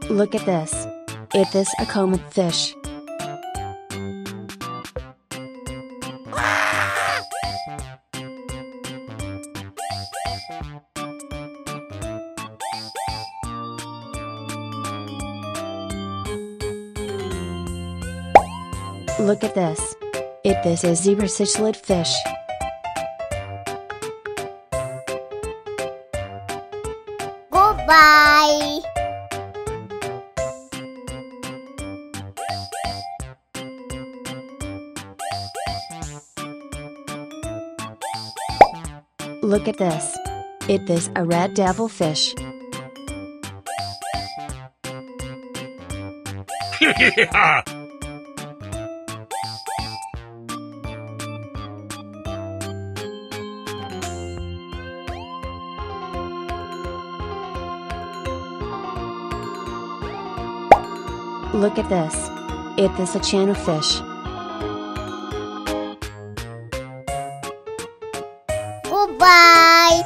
Look at this. Is this a common fish? Look at this. Is this a zebra cichlid fish? Goodbye. Look at this. Is this a red devilfish? Yeah! Look at this. Is this a channel fish? Goodbye.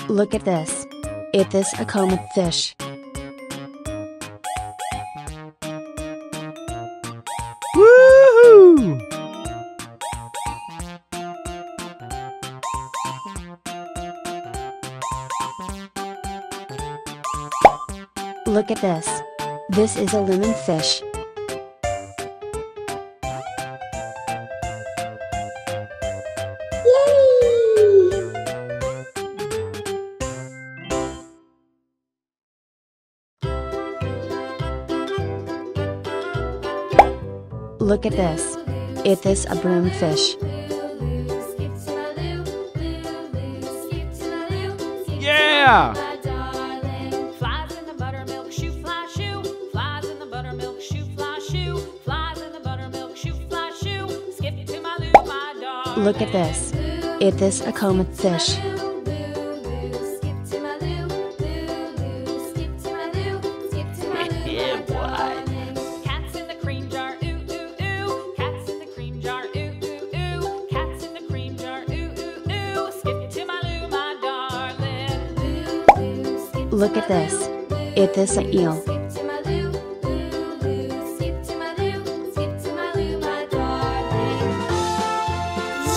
Look at this. Is this a common fish? Woohoo! Look at this. This is a lemon fish. Look at this. Is this a broomfish? Yeah! Look at this. Is this a common fish? Yeah, boy. Cats in the cream jar, ooh ooh ooh. Cats in the cream jar, ooh ooh ooh. Cats in the cream jar, ooh ooh ooh. Skip to my loo, my darling. Look at this. Is this an eel?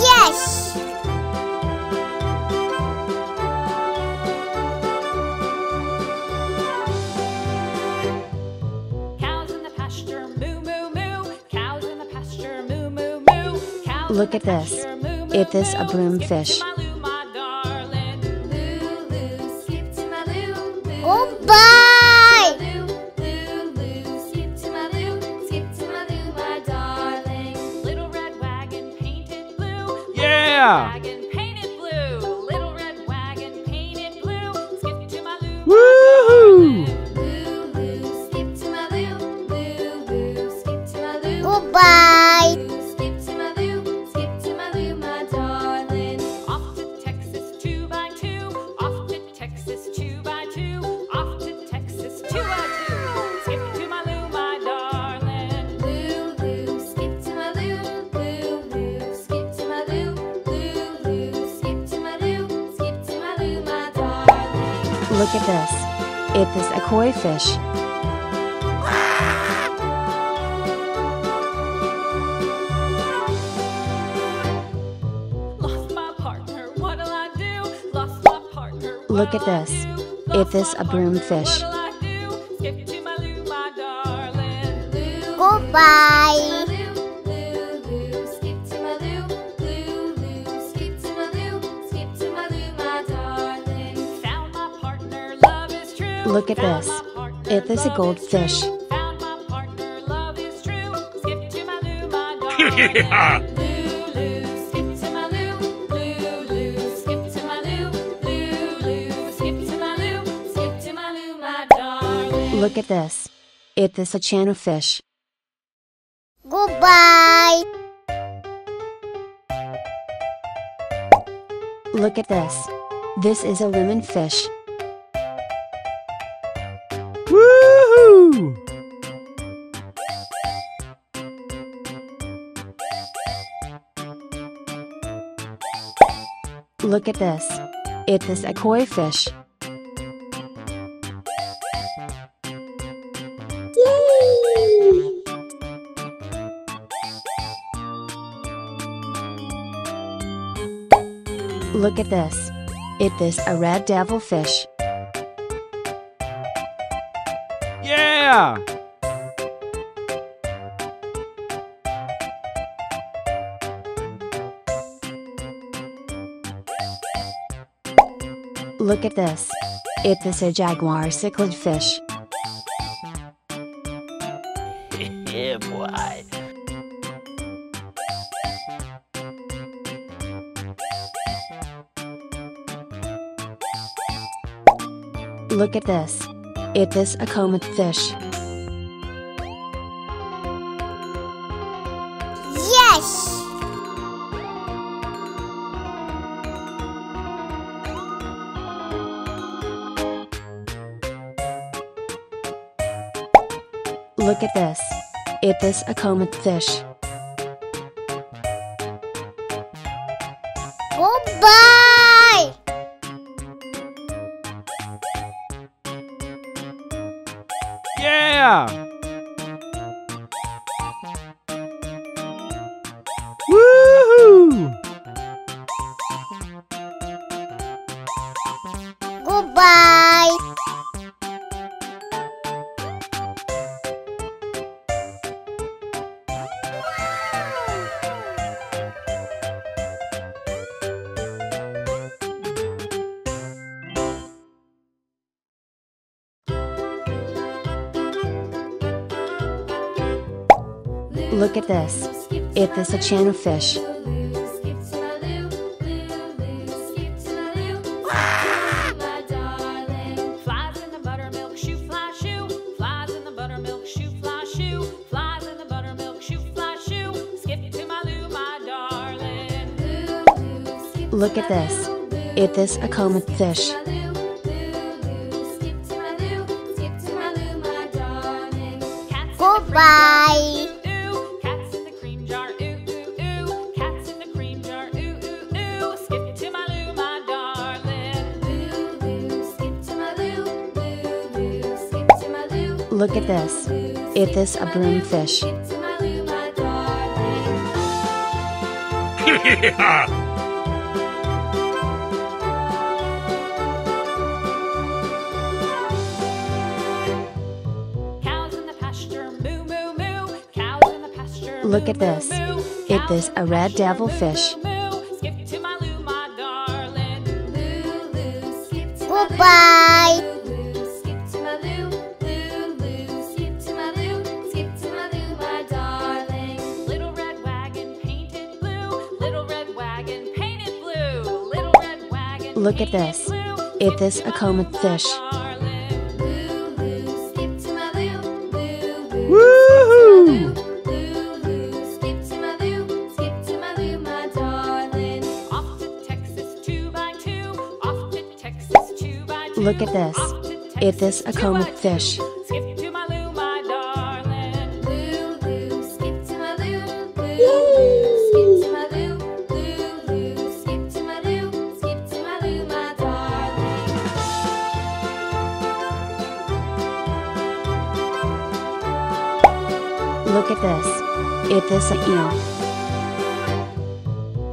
Yes. Cows in the pasture, moo moo moo. Cows in the pasture, moo moo moo. Cows in Look the at this. pasture, moo, moo, Is this a moo. broomfish? Skip to my loo, my darling. Loo loo, skip to my loo, loo. Goodbye. Loo loo, skip to my loo, skip to my loo, my darling. Little red wagon painted blue. Yeah! Wagon painted blue. Little red wagon painted blue. Skip to my loo, my Woohoo! darling. Loo loo, skip to my loo, loo loo, skip to my loo. Goodbye. Skip to my loo, skip to my loo, my darling. Off to Texas 2x2. Off to Texas 2x2. Off to Texas 2x2. Skip to my loo, my darling. Loo loo, skip to my loo, loo loo, skip to my loo, loo loo, skip to my loo, skip to my loo, my darling. Look at this. Is this a koi fish? Lost my partner, what'll I do? Lost my partner. Look at this. Is this a broomfish? What'll I do? Skip to my loo, my darling. Loo, Goodbye. loo, loo, skip to my loo, loo, skip to my loo, skip to my loo, my darling. Found my partner, love is true. Look at Found this. my partner, Is this a love is goldfish? true. Found my partner, love is true. Skip to my loo, my darling. Yeah! Loo, skip to my loo, loo, skip to my loo, loo, skip to my loo, skip to my loo, my darling. Look at this. Is this a channel fish? Goodbye. Look at this. This is a lemon fish. Woohoo! Look at this. It is a koi fish. Look at this. It is a red devilfish. Yeah! Look at this. It is a jaguar cichlid fish. Yeah, boy. Look at this. It is a comet fish. Yes! Look at this. It is a comet fish. Goodbye! Yeah! Woohoo! Goodbye! Look at this. It is a channel fish. Flies in the buttermilk shoe fly shoe. Flies in the buttermilk shoe fly shoe. Flies in the buttermilk shoe fly shoe. Skip to my Lou, my darling. Look at this. It is a comet fish. Goodbye! Cats in the cream jar, ooh, ooh, ooh. Cats in the cream jar, ooh, ooh, ooh. Skip to my Lou, my darling. Look at this. It is a broom fish. Skip to my Lou, my darling. Cows in the pasture, moo, moo, moo. Cows in the pasture, Look at moo, this. moo, moo. It Cows is in the a red pasture, devilfish. moo, moo, moo. Skip to my Lou, my darling. Skip to my Lou. Goodbye! Skip to my Lou, Lou, Lou. Skip to my Lou, skip to my Lou, my darling. Little red wagon painted blue. Little red wagon painted blue. Little red wagon. Look at painted this. blue. It Skip is to a my comet Lou, my fish. darling. Lou, Lou. Skip to my Lou, Lou, Lou. Woohoo! Skip to my Lou, skip to my Lou, my darling. Off to Texas 2x2. Off to Texas 2x2. Look at this. Off to It Texas is a comet 2x2. fish. Skip to my Lou, my darling. Lou, Lou, skip to my Lou, Lou, skip to my Lou, Lou, skip to my Lou, skip to my Lou, my darling. Look at this. It is a eel.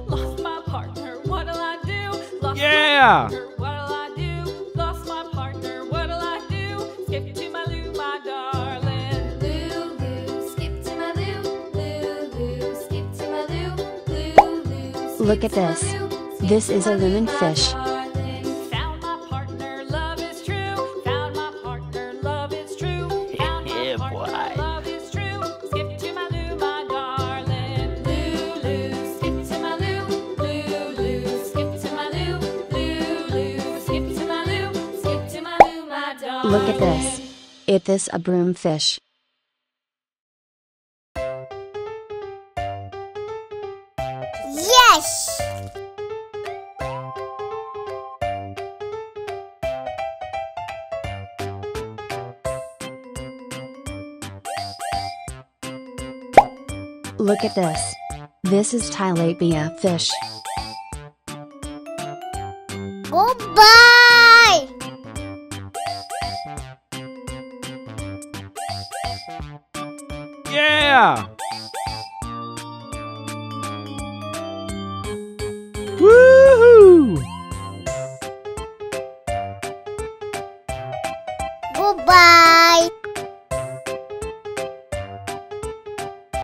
Lost my partner, what'll I do? Lost Yeah. my partner, what'll I do? Lost my partner, what'll I do? Skip to my Lou, my darling. Lou, Lou, skip to my Lou, Lou, Lou, skip to my Lou, Lou, Lou, skip Look at to my this. Lou, This skip is to a my Lou, lemon my fish. darling. Found my partner, love is true. Found my partner, love is true. Found my Yeah, partner, boy. love is true. Skip to my Lou, my darling. Lou, Lou, skip to my Lou, Lou, Lou, skip to my Lou, Lou, Lou, skip to my Lou, skip to my Lou, my darling. Look at this. It is a broom fish. Yes! Look at this. This is tilapia fish. Goodbye. Yeah!